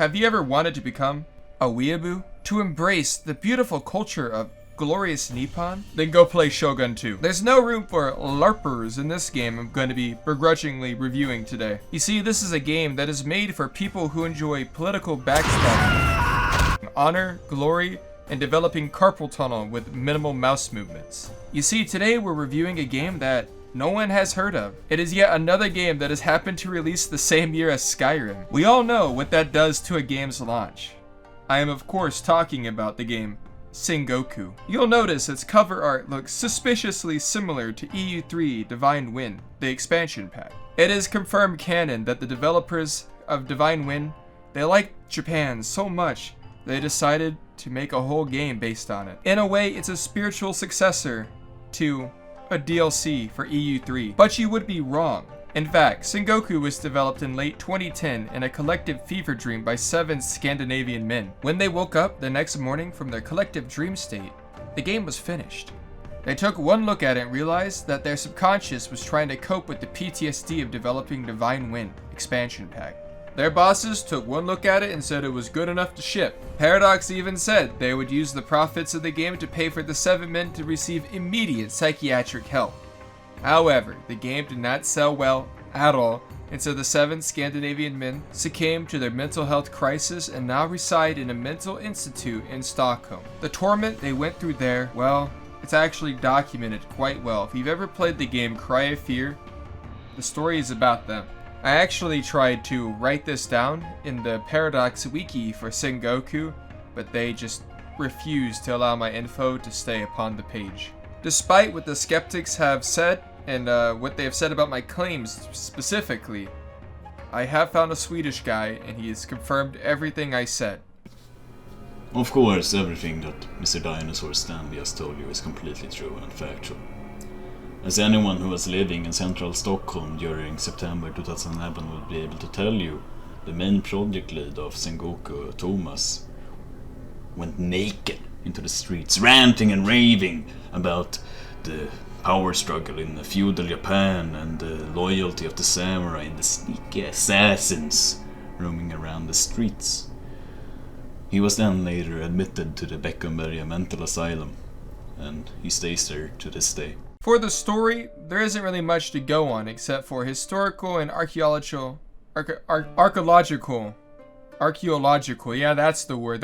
Have you ever wanted to become a weeaboo? To embrace the beautiful culture of glorious Nippon? Then go play Shogun 2. There's no room for LARPers in this game I'm going to be begrudgingly reviewing today. You see, this is a game that is made for people who enjoy political backstabbing, honor, glory, and developing carpal tunnel with minimal mouse movements. You see, today we're reviewing a game that no one has heard of. It is yet another game that has happened to release the same year as Skyrim. We all know what that does to a game's launch. I am of course talking about the game Sengoku. You'll notice its cover art looks suspiciously similar to EU3 Divine Wind, the expansion pack. It is confirmed canon that the developers of Divine Wind, they liked Japan so much they decided to make a whole game based on it. In a way, it's a spiritual successor to a DLC for EU3, but you would be wrong. In fact, Sengoku was developed in late 2010 in a collective fever dream by 7 Scandinavian men. When they woke up the next morning from their collective dream state, the game was finished. They took one look at it and realized that their subconscious was trying to cope with the PTSD of developing Divine Wind expansion pack. Their bosses took one look at it and said it was good enough to ship. Paradox even said they would use the profits of the game to pay for the 7 men to receive immediate psychiatric help. However, the game did not sell well at all, and so the 7 Scandinavian men succumbed to their mental health crisis and now reside in a mental institute in Stockholm. The torment they went through there, well, it's actually documented quite well. If you've ever played the game Cry of Fear, the story is about them. I actually tried to write this down in the Paradox wiki for Sengoku, but they just refused to allow my info to stay upon the page. Despite what the skeptics have said, and what they have said about my claims specifically, I have found a Swedish guy, and he has confirmed everything I said. Of course, everything that Mr. Dinosaur Stanley has told you is completely true and factual. As anyone who was living in central Stockholm during September 2011 will be able to tell you, the main project lead of Sengoku, Thomas, went naked into the streets, ranting and raving about the power struggle in feudal Japan and the loyalty of the samurai and the sneaky assassins roaming around the streets. He was then later admitted to the Beckomberga mental asylum, and he stays there to this day. For the story, there isn't really much to go on except for historical and archaeological, yeah, that's the word,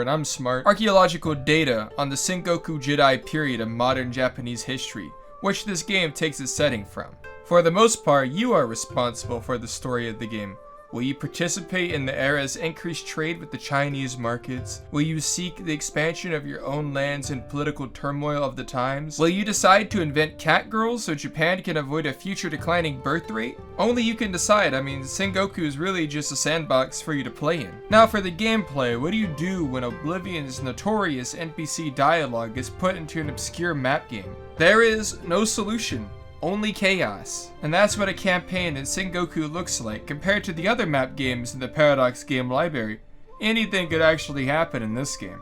I'm smart. Archaeological data on the Sengoku Jidai period of modern Japanese history, which this game takes its setting from. For the most part, you are responsible for the story of the game. Will you participate in the era's increased trade with the Chinese markets? Will you seek the expansion of your own lands and political turmoil of the times? Will you decide to invent catgirls so Japan can avoid a future declining birth rate? Only you can decide. I mean, Sengoku is really just a sandbox for you to play in. Now for the gameplay, what do you do when Oblivion's notorious NPC dialogue is put into an obscure map game? There is no solution. Only chaos. And that's what a campaign in Sengoku looks like compared to the other map games in the Paradox game library. Anything could actually happen in this game.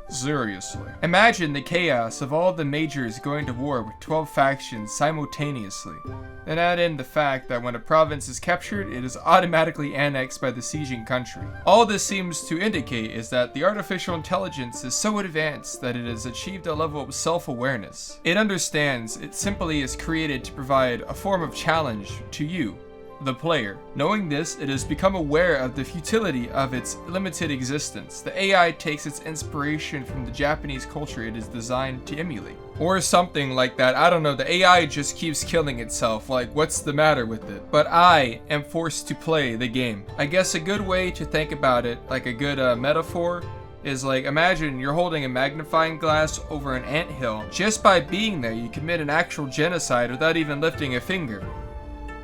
Seriously. Imagine the chaos of all the majors going to war with 12 factions simultaneously. Then add in the fact that when a province is captured, it is automatically annexed by the sieging country. All this seems to indicate is that the artificial intelligence is so advanced that it has achieved a level of self-awareness. It understands it simply is created to provide a form of challenge to you, the player. Knowing this, it has become aware of the futility of its limited existence. The AI takes its inspiration from the Japanese culture it is designed to emulate. Or something like that. I don't know, the AI just keeps killing itself, like what's the matter with it? But I am forced to play the game. I guess a good way to think about it, like a good metaphor, is like, imagine you're holding a magnifying glass over an anthill. Just by being there, you commit an actual genocide without even lifting a finger.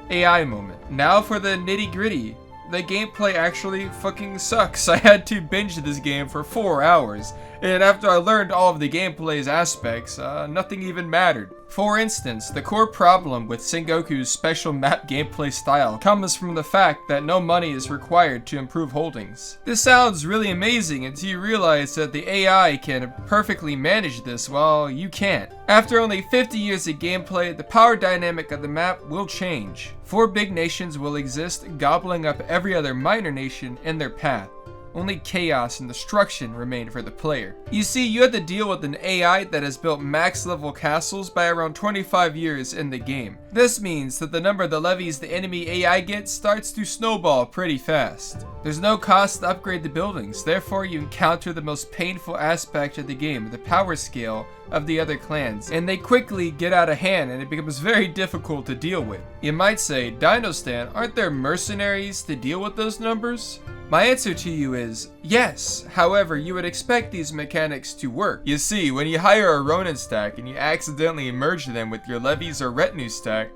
AI moment. Now for the nitty gritty. The gameplay actually fucking sucks. I had to binge this game for 4 hours, and after I learned all of the gameplay's aspects, nothing even mattered. For instance, the core problem with Sengoku's special map gameplay style comes from the fact that no money is required to improve holdings. This sounds really amazing until you realize that the AI can perfectly manage this while you can't. After only 50 years of gameplay, the power dynamic of the map will change. 4 big nations will exist, gobbling up every other minor nation in their path. Only chaos and destruction remain for the player. You see, you have to deal with an AI that has built max level castles by around 25 years in the game. This means that the number of the levies the enemy AI gets starts to snowball pretty fast. There's no cost to upgrade the buildings, therefore you encounter the most painful aspect of the game, the power scale of the other clans, and they quickly get out of hand and it becomes very difficult to deal with. You might say, Dino Stan, aren't there mercenaries to deal with those numbers? My answer to you is yes, however, you would expect these mechanics to work. You see, when you hire a Ronin stack and you accidentally merge them with your levies or retinue stack,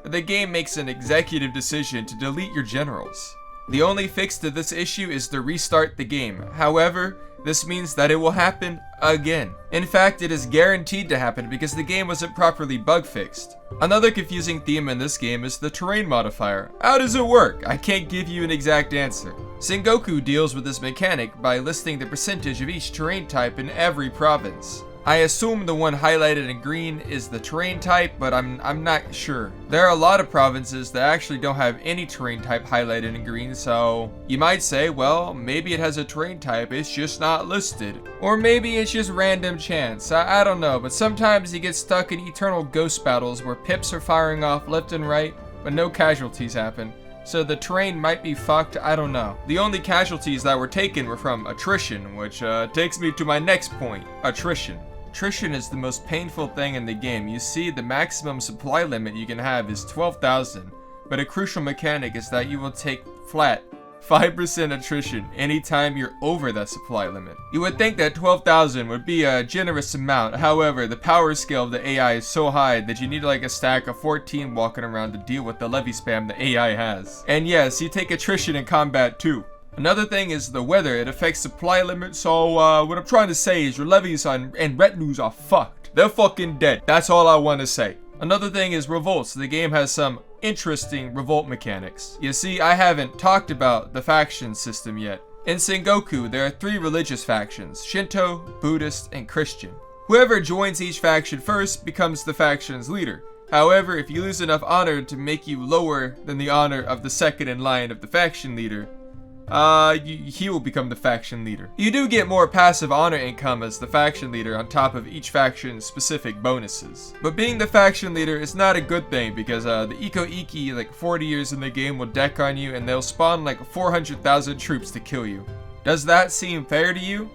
the game makes an executive decision to delete your generals. The only fix to this issue is to restart the game. However, this means that it will happen again. In fact, it is guaranteed to happen because the game wasn't properly bug fixed. Another confusing theme in this game is the terrain modifier. How does it work? I can't give you an exact answer. Sengoku deals with this mechanic by listing the percentage of each terrain type in every province. I assume the one highlighted in green is the terrain type, but I'm not sure. There are a lot of provinces that actually don't have any terrain type highlighted in green, so you might say, well, maybe it has a terrain type, it's just not listed. Or maybe it's just random chance, I don't know, but sometimes you get stuck in eternal ghost battles where pips are firing off left and right, but no casualties happen. So the terrain might be fucked, I don't know. The only casualties that were taken were from Attrition, which takes me to my next point, Attrition. Attrition is the most painful thing in the game. You see, the maximum supply limit you can have is 12,000, but a crucial mechanic is that you will take flat 5% attrition anytime you're over that supply limit. You would think that 12,000 would be a generous amount, however, the power scale of the AI is so high that you need like a stack of 14 walking around to deal with the levy spam the AI has. And yes, you take attrition in combat too. Another thing is the weather. It affects supply limit, so what I'm trying to say is your levies and retinues are fucked. They're fucking dead. That's all I want to say. Another thing is revolts. The game has some interesting revolt mechanics. You see, I haven't talked about the faction system yet. In Sengoku, there are 3 religious factions: Shinto, Buddhist, and Christian. Whoever joins each faction first becomes the faction's leader. However, if you lose enough honor to make you lower than the honor of the second in line of the faction leader, he will become the faction leader. You do get more passive honor income as the faction leader on top of each faction's specific bonuses. But being the faction leader is not a good thing because the Iko-Iki, like 40 years in the game, will deck on you and they'll spawn like 400,000 troops to kill you. Does that seem fair to you?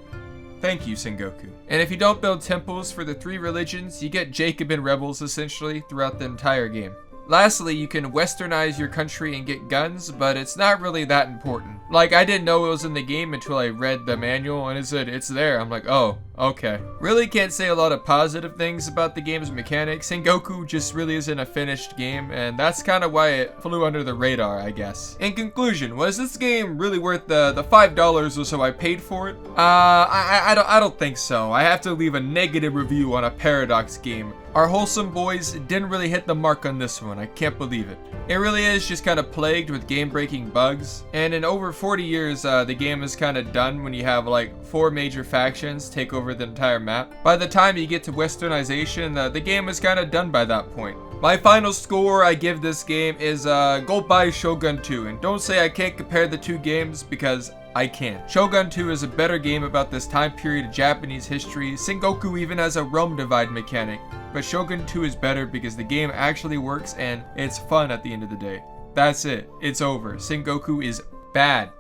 Thank you, Sengoku. And if you don't build temples for the 3 religions, you get Jacobin rebels essentially throughout the entire game. Lastly, you can westernize your country and get guns, but it's not really that important. Like, I didn't know it was in the game until I read the manual and it said it's there. I'm like, oh, okay. Really can't say a lot of positive things about the game's mechanics. Sengoku just really isn't a finished game, and that's kind of why it flew under the radar, I guess. In conclusion, was this game really worth the $5 or so I paid for it? I don't think so. I have to leave a negative review on a Paradox game. Our wholesome boys didn't really hit the mark on this one. I can't believe it. It really is just kind of plagued with game-breaking bugs, and in over 40 years, the game is kind of done when you have like 4 major factions take over the entire map. By the time you get to westernization, the game is kind of done by that point. My final score I give this game is go buy Shogun 2, and don't say I can't compare the 2 games because I can. Shogun 2 is a better game about this time period of Japanese history. Sengoku even has a realm divide mechanic, but Shogun 2 is better because the game actually works and it's fun at the end of the day. That's it. It's over. Sengoku is bad.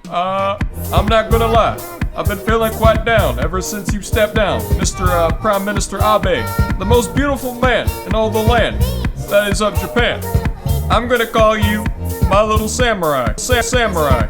I'm not gonna lie. I've been feeling quite down ever since you stepped down, Mr. Prime Minister Abe, the most beautiful man in all the land, that is of Japan. I'm gonna call you my little samurai. Samurai.